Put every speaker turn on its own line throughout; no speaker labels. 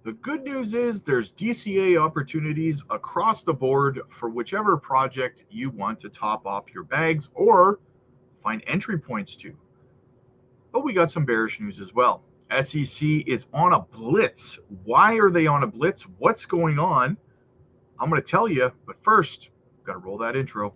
The good news is there's DCA opportunities across the board for whichever project you want to top off your bags or find entry points to. But we got some bearish news as well. SEC is on a blitz. Why are they on a blitz? What's going on? I'm going to tell you, but first, got to roll that intro.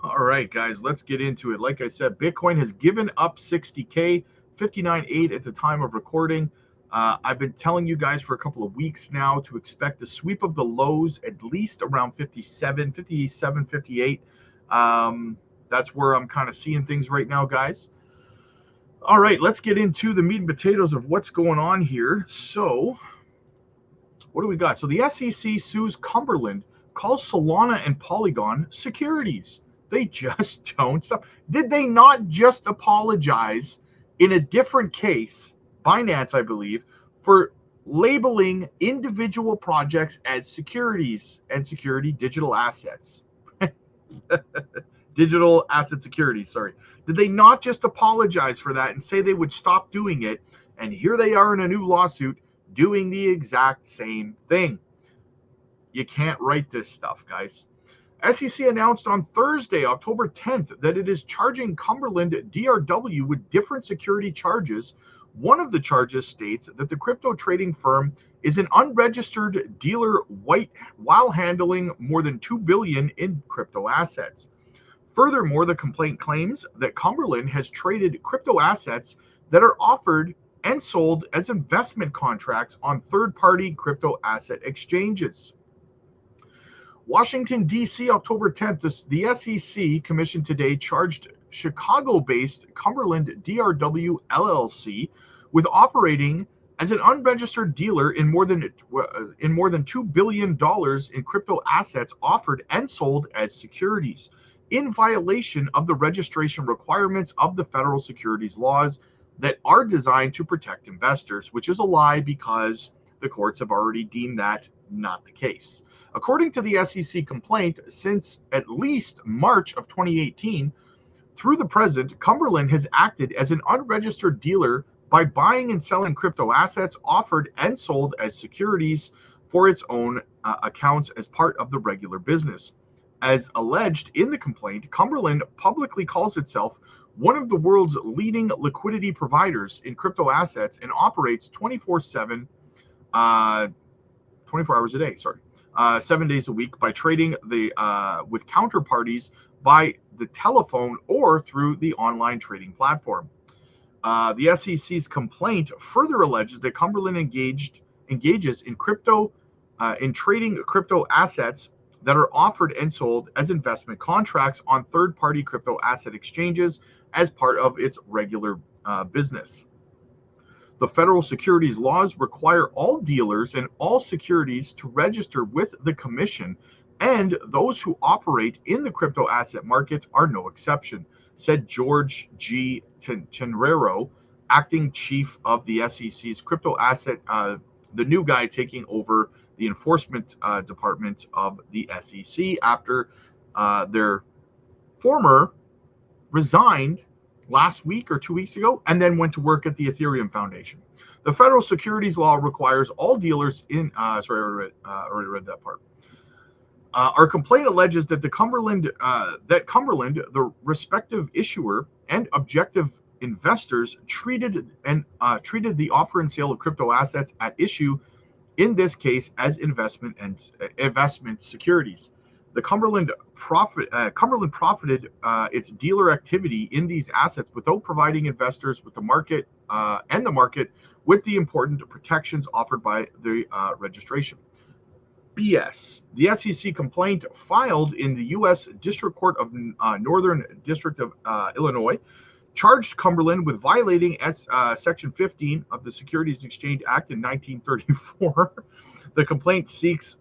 All right, guys, let's get into it. Like I said, Bitcoin has given up 60K, 59.8 at the time of recording. I've been telling you guys for a couple of weeks now to expect a sweep of the lows at least around 57, 58. That's where I'm kind of seeing things right now, guys. All right, let's get into the meat and potatoes of what's going on here. So, what do we got? So the SEC sues Cumberland, calls Solana and Polygon securities. They just don't stop. Did they not just apologize in a different case, Binance, I believe, for labeling individual projects as securities and security digital assets? Digital asset securities, sorry. Did they not just apologize for that and say they would stop doing it? And here they are in a new lawsuit doing the exact same thing. You can't write this stuff, guys. SEC announced on Thursday, October 10th, that it is charging Cumberland DRW with different security charges. One of the charges states that the crypto trading firm is an unregistered dealer while handling more than $2 billion in crypto assets. Furthermore, the complaint claims that Cumberland has traded crypto assets that are offered and sold as investment contracts on third-party crypto asset exchanges. Washington, D.C., October 10th, the SEC Commission today charged Chicago-based Cumberland DRW LLC with operating as an unregistered dealer in more than $2 billion in crypto assets offered and sold as securities, in violation of the registration requirements of the federal securities laws that are designed to protect investors, which is a lie because the courts have already deemed that not the case. According to the SEC complaint, since at least March of 2018, through the present, Cumberland has acted as an unregistered dealer by buying and selling crypto assets offered and sold as securities for its own accounts as part of the regular business. As alleged in the complaint, Cumberland publicly calls itself one of the world's leading liquidity providers in crypto assets and operates 24 hours a day, 7 days a week by trading with counterparties by the telephone or through the online trading platform. The SEC's complaint further alleges that Cumberland engages in trading crypto assets that are offered and sold as investment contracts on third-party crypto asset exchanges as part of its regular business. The federal securities laws require all dealers and all securities to register with the commission, and those who operate in the crypto asset market are no exception, said George G. Tenrero, acting chief of the SEC's crypto asset, the new guy taking over the enforcement department of the SEC after their former resigned last week or 2 weeks ago and then went to work at the Ethereum Foundation. The federal securities law requires all dealers in I already read that part. Our complaint alleges that Cumberland, the respective issuer and objective investors treated the offer and sale of crypto assets at issue in this case as investment securities. The Cumberland profited its dealer activity in these assets without providing investors with the market with the important protections offered by the registration. BS. The SEC complaint filed in the U.S. District Court of Northern District of Illinois charged Cumberland with violating Section 15 of the Securities Exchange Act in 1934. The complaint seeks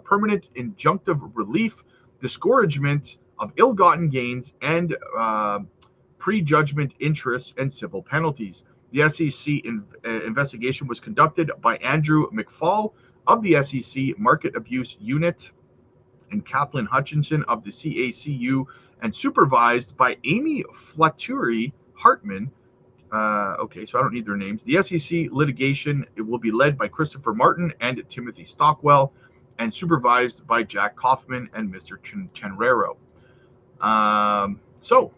permanent injunctive relief, discouragement of ill-gotten gains, and prejudgment interests and civil penalties. The SEC investigation was conducted by Andrew McFall of the SEC Market Abuse Unit and Kathleen Hutchinson of the CACU, and supervised by Amy Flattery Hartman. Okay, so I don't need their names. The SEC litigation, it will be led by Christopher Martin and Timothy Stockwell, and supervised by Jack Kaufman and Mr. Tenrero. So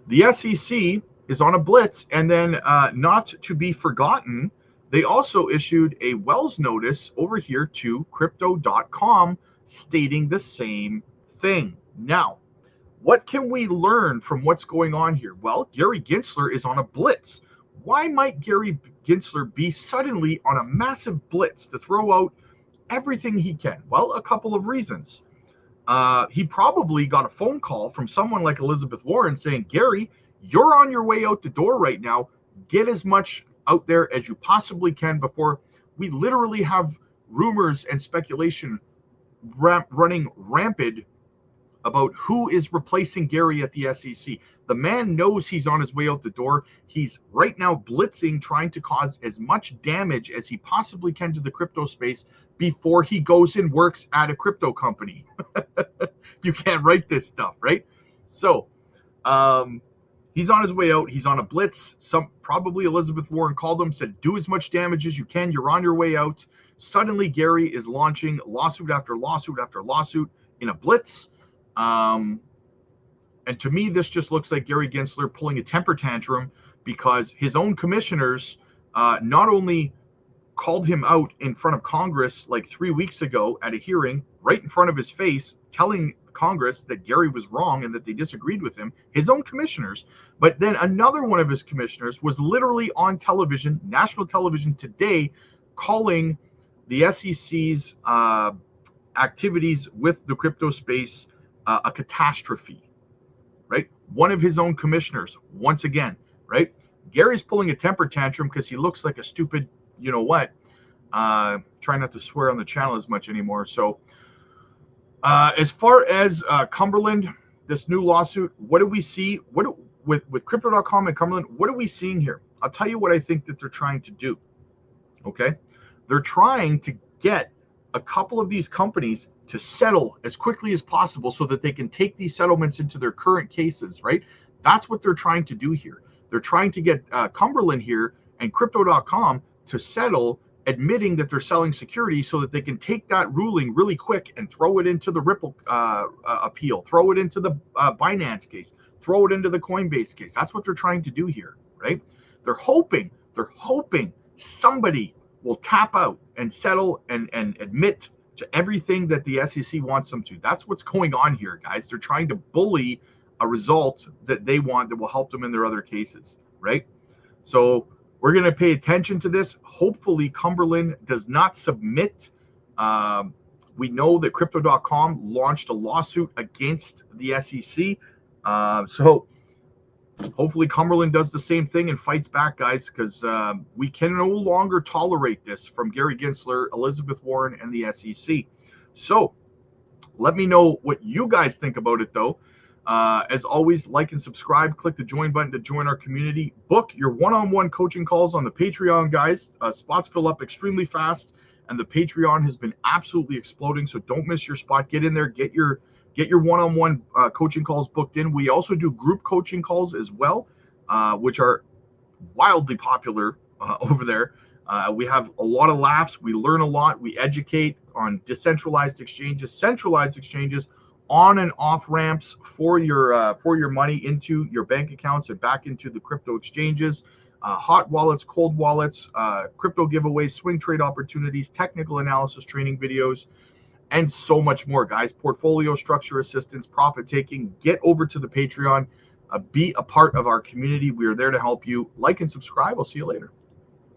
the SEC is on a blitz, and then not to be forgotten, they also issued a Wells notice over here to Crypto.com stating the same thing. Now, what can we learn from what's going on here? Well, Gary Gensler is on a blitz. Why might Gary Gensler be suddenly on a massive blitz to throw out everything he can? Well, a couple of reasons. He probably got a phone call from someone like Elizabeth Warren saying, Gary, you're on your way out the door right now. Get as much out there as you possibly can before we literally have rumors and speculation running rampant about who is replacing Gary at the SEC. The man knows he's on his way out the door. He's right now blitzing, trying to cause as much damage as he possibly can to the crypto space before he goes and works at a crypto company. You can't write this stuff, right? So he's on his way out. He's on a blitz. Probably Elizabeth Warren called him, said, do as much damage as you can. You're on your way out. Suddenly, Gary is launching lawsuit after lawsuit after lawsuit in a blitz. And to me, this just looks like Gary Gensler pulling a temper tantrum because his own commissioners not only called him out in front of Congress like 3 weeks ago at a hearing right in front of his face, telling Congress that Gary was wrong and that they disagreed with him, his own commissioners, but then another one of his commissioners was literally on television, national television today, calling the SEC's activities with the crypto space a catastrophe, right? One of his own commissioners, once again, right? Gary's pulling a temper tantrum because he looks like a stupid, you know what, try not to swear on the channel as much anymore. So as far as Cumberland, this new lawsuit, what do we see? With Crypto.com and Cumberland, what are we seeing here? I'll tell you what I think that they're trying to do, okay? They're trying to get a couple of these companies to settle as quickly as possible so that they can take these settlements into their current cases, right? That's what they're trying to do here. They're trying to get Cumberland here and Crypto.com to settle, admitting that they're selling securities so that they can take that ruling really quick and throw it into the Ripple appeal, throw it into the Binance case, throw it into the Coinbase case. That's what they're trying to do here, right? They're hoping somebody will tap out and settle and admit to everything that the SEC wants them to. That's what's going on here, guys. They're trying to bully a result that they want that will help them in their other cases, right? So we're going to pay attention to this. Hopefully Cumberland does not submit. We know that Crypto.com launched a lawsuit against the SEC. So hopefully Cumberland does the same thing and fights back, guys, because we can no longer tolerate this from Gary Gensler, Elizabeth Warren, and the SEC. So let me know what you guys think about it, though. As always, like and subscribe. Click the join button to join our community. Book your one-on-one coaching calls on the Patreon, guys. Spots fill up extremely fast, and the Patreon has been absolutely exploding, so don't miss your spot. Get in there. Get your one-on-one coaching calls booked in. We also do group coaching calls as well, which are wildly popular over there. We have a lot of laughs. We learn a lot. We educate on decentralized exchanges, centralized exchanges, on and off ramps for your money into your bank accounts and back into the crypto exchanges, hot wallets, cold wallets, crypto giveaways, swing trade opportunities, technical analysis training videos, and so much more, guys. Portfolio structure assistance, profit taking. Get over to the Patreon. Be a part of our community. We are there to help you. Like and subscribe. I'll see you later.